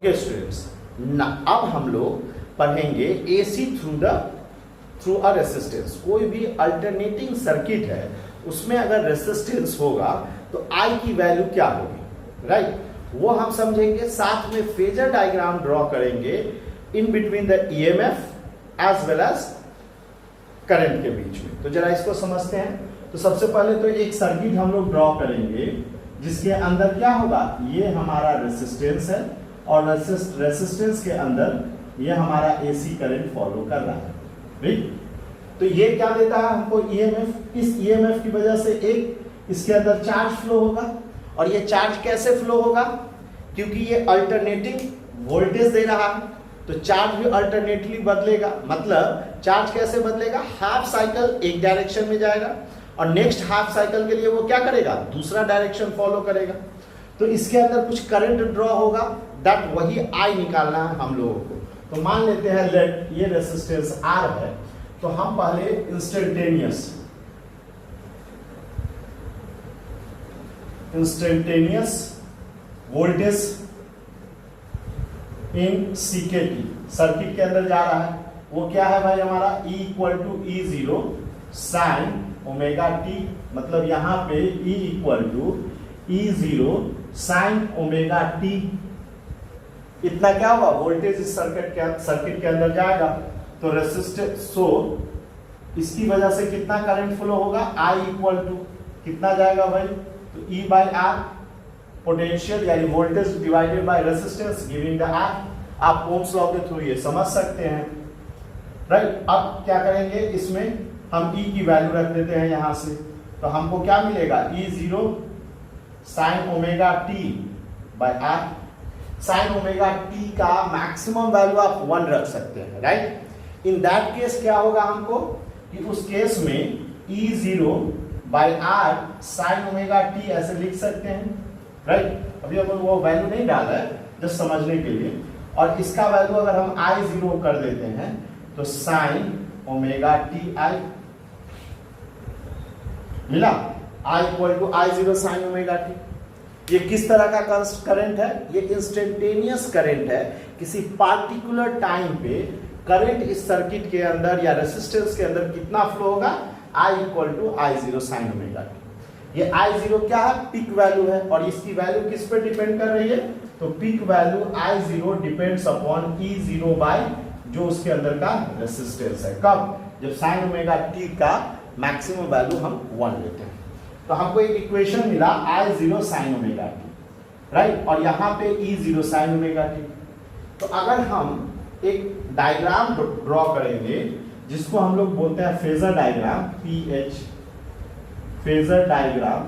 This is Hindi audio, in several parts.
स्टूडेंट्स अब हम लोग पढ़ेंगे एसी थ्रू अ रेसिस्टेंस। कोई भी अल्टरनेटिंग सर्किट है उसमें अगर रेसिस्टेंस होगा तो आई की वैल्यू क्या होगी, राइट? वो हम समझेंगे, साथ में फेजर डायग्राम ड्रॉ करेंगे in between the EMF as well as current के बीच में। तो जरा इसको समझते हैं। तो सबसे पहले तो एक सर्किट हम लोग ड्रॉ करेंगे जिसके अंदर क्या होगा, ये हमारा रेसिस्टेंस है और रेसिस्टेंस के अंदर ये हमारा एसी करंट फॉलो कर रहा है, राइट? तो ये क्या देता है हमको, ईएमएफ। इस ईएमएफ की वजह से एक इसके अंदर चार्ज फ्लो होगा। और ये चार्ज कैसे फ्लो होगा, क्योंकि ये अल्टरनेटिंग वोल्टेज दे रहा है तो चार्ज भी अल्टरनेटली बदलेगा। मतलब चार्ज कैसे बदलेगा, हाफ साइकिल एक डायरेक्शन में जाएगा और नेक्स्ट हाफ साइकिल के लिए वो क्या करेगा, दूसरा डायरेक्शन फॉलो करेगा। तो इसके अंदर कुछ करंट ड्रॉ होगा, दैट वही आई निकालना है हम लोगों को। तो मान लेते हैं लेट ये रेसिस्टेंस आर है, तो हम पहले इंस्टेंटेनियस वोल्टेज इन सीकेटी सर्किट के अंदर जा रहा है। वो क्या है भाई हमारा, E equal to E0 sine omega T. मतलब यहां पे E equal to E0 sine omega T. इतना क्या होगा, वोल्टेज इस सर्किट के अंदर जाएगा। तो रेसिस्टेंस, सो इसकी वजह से कितना करंट फ्लो होगा, I इक्वल टू कितना जाएगा भाई, तो E बाई आर, पोटेंशियल यानी voltage divided by resistance giving the R. आप ओम्स लॉ के थ्रू ये समझ सकते हैं, राइट? अब क्या करेंगे, इसमें हम E की वैल्यू रख देते हैं यहां से। तो हमको क्या मिलेगा, E0 sine omega T by R. Sine omega T का मैक्सिमम वैल्यू आप 1 रख सकते हैं, राइट? इन दैट केस क्या होगा हमको, कि उस केस में E0 by R sine omega T ऐसे लिख सकते हैं, राइट? अभी अपन वो वैल्यू नहीं डाला है, जस्ट समझने के लिए। और इसका वैल्यू अगर हम I0 कर देते हैं तो साइन ओमेगा टी आई मिला, I equal to I0 sine omega T. ये किस तरह का करंट है, ये इंस्टेंटेनियस करंट है। किसी पार्टिकुलर टाइम पे करंट इस सर्किट के अंदर या रेसिस्टेंस के अंदर कितना फ्लो होगा, I equal to I0 sine omega T. ये I0 क्या है, पीक वैल्यू है। और इसकी वैल्यू किस पे डिपेंड कर रही है, तो peak value I0 depends upon E0 by जो उसके अंदर का रेसिस्टेंस है। कब, जब साइन ओमेगा टी का मैक्सिमम वैल्यू हम 1 लेते हैं। तो हमको एक इक्वेशन मिला I0 sine omega T, right? और यहाँ पे E0 साइन ओमेगा टी। तो अगर हम एक डायग्राम ड्रॉ करेंगे जिसको हम लोग बोलते हैं phasor diagram, PH phasor diagram,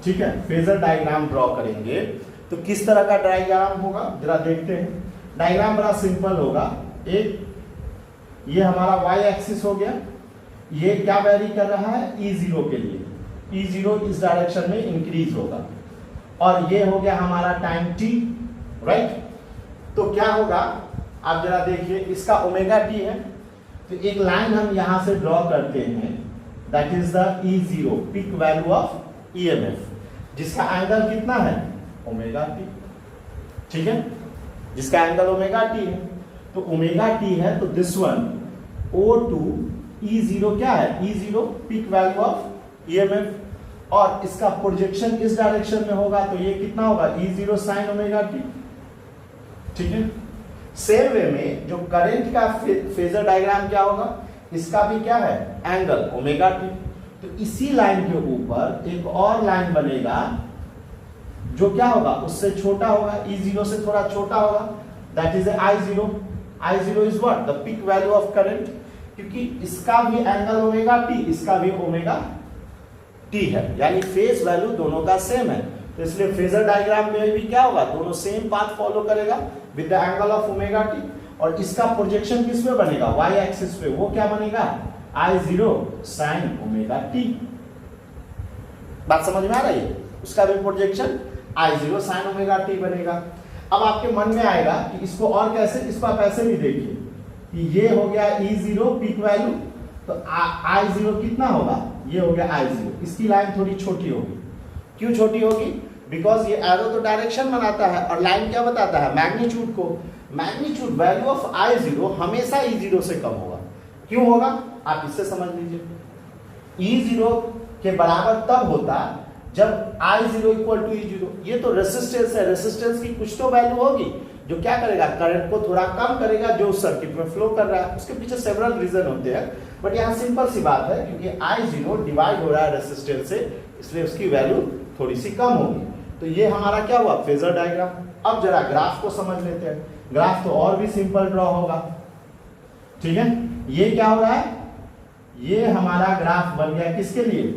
ठीक है? फेजर डायग्राम ड्रॉ करेंगे तो किस तरह का डायग्राम होगा, जरा देखते हैं। डायग्राम बड़ा सिंपल होगा। एक ये हमारा y एक्सिस हो गया, ये क्या वैरी कर रहा है, E0 के लिए। E0 इस डायरेक्शन में इंक्रीज होगा। और ये हो गया हमारा टाइम t, राइट? तो क्या होगा, आप जरा देखिए, इसका ओमेगा टी है। तो एक लाइन हम यहां से ड्रॉ करते हैं, that is the E0 peak value of EMF, जिसका एंगल कितना है, ओमेगा टी, ठीक है? जिसका एंगल ओमेगा टी है। तो ओमेगा टी है, तो दिस वन O2 E0 क्या है, E0 peak value of EMF। और इसका प्रोजेक्शन इस डायरेक्शन में होगा, तो ये कितना होगा, E0 साइन ओमेगा टी, ठीक है? सेम वे में जो करंट का फेजर डायग्राम क्या होगा, इसका भी क्या है, एंगल ओमेगा टी। तो इसी लाइन के ऊपर एक और लाइन बनेगा जो क्या होगा, उससे छोटा होगा, E0 से थोड़ा छोटा होगा, that is I0। I0 is what, the peak value of current, क्योंकि इसका भी एंगल ओमेगा टी, इसका भी ओमेगा टी है, यानी फेज वैल्यू दोनों का सेम है। तो इसलिए फेजर डायग्राम में भी क्या होगा, दोनों सेम पाथ फॉलो करेगा with the angle of omega T. और इसका प्रोजेक्शन किस पे बनेगा, y एक्सिस पे। वो क्या बनेगा, I0 साइन ओमेगा टी। बात समझ में आ रही है? उसका भी projection I0 sine omega T बनेगा। अब आपके मन में आएगा कि इसको और कैसे, इसको आप ऐसे भी देखिए कि ये हो गया E0 पीक वैल्यू, तो I0 कितना होगा, ये हो गया I0। इसकी लाइन थोड़ी छोटी होगी। क्यों छोटी होगी, बिकॉज ये एरो तो डायरेक्शन बनाता है और लाइन क्या बताता है, मैग्नीट्यूड को। मैग्नीट्यूड वैल्यू ऑफ I0 हमेशा E0 से कम होगा। क्यों होगा, आप इससे समझ लीजिए। E0 के बराबर तब होता जब I0 इक्वल टू E0। ये तो रेसिस्टेंस है, रेसिस्टेंस की कुछ तो वैल्यू होगी जो क्या करेगा, करंट को थोड़ा कम करेगा जो उस सर्किट में फ्लो कर रहा है। उसके पीछे सेवरल रीजन होते हैं, बट यहाँ सिंपल सी बात है क्योंकि I0 डिवाइड हो रहा है रेसिस्टेंस से, इसलिए उसकी वैल्यू थोड़ी सी कम होगी। तो ये हमारा क्या हुआ, फेजर डायग्राम। अब जरा ग्राफ को समझ लेते हैं। ग्राफ तो और भी सिंपल ड्रॉ होगा, ठीक है। ये क्या हो रहा है, ये हमारा ग्राफ बन गया किसके लिए,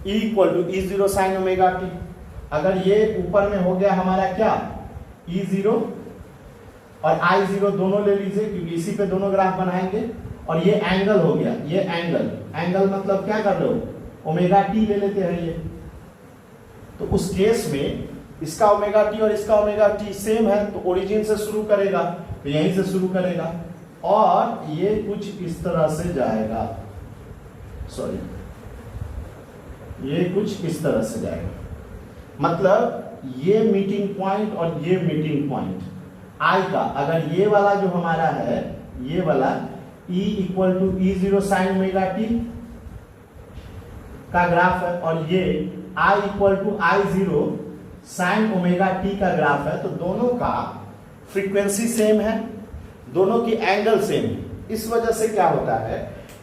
E equal to E0 sine omega T. अगर ये ऊपर में हो गया हमारा क्या, E0 और I0 दोनों ले लीजिए क्योंकि इसी पे दोनों ग्राफ बनाएंगे। और ये एंगल हो गया, ये एंगल मतलब क्या कर लो, ओमेगा टी ले लेते हैं ये। तो उस केस में इसका ओमेगा टी और इसका ओमेगा टी सेम है, तो ओरिजिन से शुरू करेगा, तो यहीं से शुरू करेगा और ये कुछ इस तरह से जाएगा, सॉरी ये कुछ इस तरह से जाएगा। मतलब ये मीटिंग पॉइंट और ये मीटिंग पॉइंट I का, अगर ये वाला जो हमारा है, ये वाला E equal to E0 sine omega T का ग्राफ है और ये I equal to I0 sine omega T का ग्राफ है, तो दोनों का फ्रीक्वेंसी सेम है, दोनों की एंगल सेम है। इस वजह से क्या होता है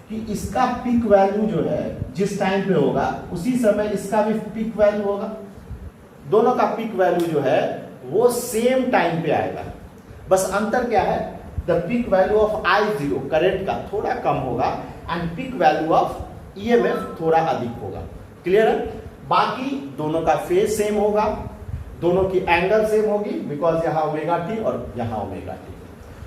कि इसका पीक वैल्यू जो है जिस टाइम पे होगा उसी समय इसका भी पीक वैल्यू होगा। दोनों का पीक वैल्यू जो है वो सेम टाइम पे आएगा, बस अंतर क्या है, the peak value of I0 current का थोड़ा कम होगा and peak value of EMF थोड़ा अधिक होगा। क्लियर है। बाकी दोनों का फेज सेम होगा, दोनों की एंगल सेम होगी बिकॉज यहाँ ओमेगा टी और यहाँ ओमेगा टी।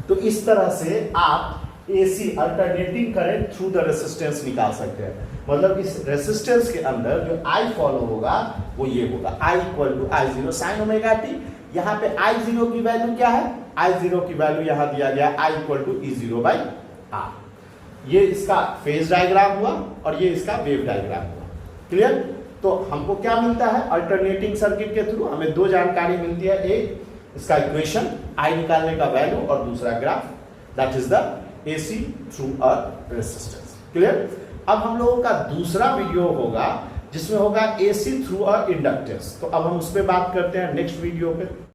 तो इस तरह से आप AC alternating current through the resistance निकाल सकते हैं। मतलब इस रेसिस्टेंस के अंदर जो I फॉलो होगा वो ये होगा, I equal to I0 sine omega T. यहाँ पे I0 की वैल्यू क्या है, I0 की वैल्यू यहाँ दिया गया I equal to E0 by R। ये इसका फेज डायग्राम हुआ और ये इसका वेव डायग्राम हुआ। क्लियर। तो हमको क्या मिलता है, अल्टरनेटिंग सर्किट के थ्रू हमें दो जानकारी मिलती है, एक इसका इक्वेशन I निकालने का वैल्यू और दूसरा graph, that is the AC through a resistance. Clear. अब हम लोगों का दूसरा वीडियो होगा जिसमें होगा AC थ्रू अ इंडक्टेंस। तो अब हम उस पर बात करते हैं नेक्स्ट वीडियो पे।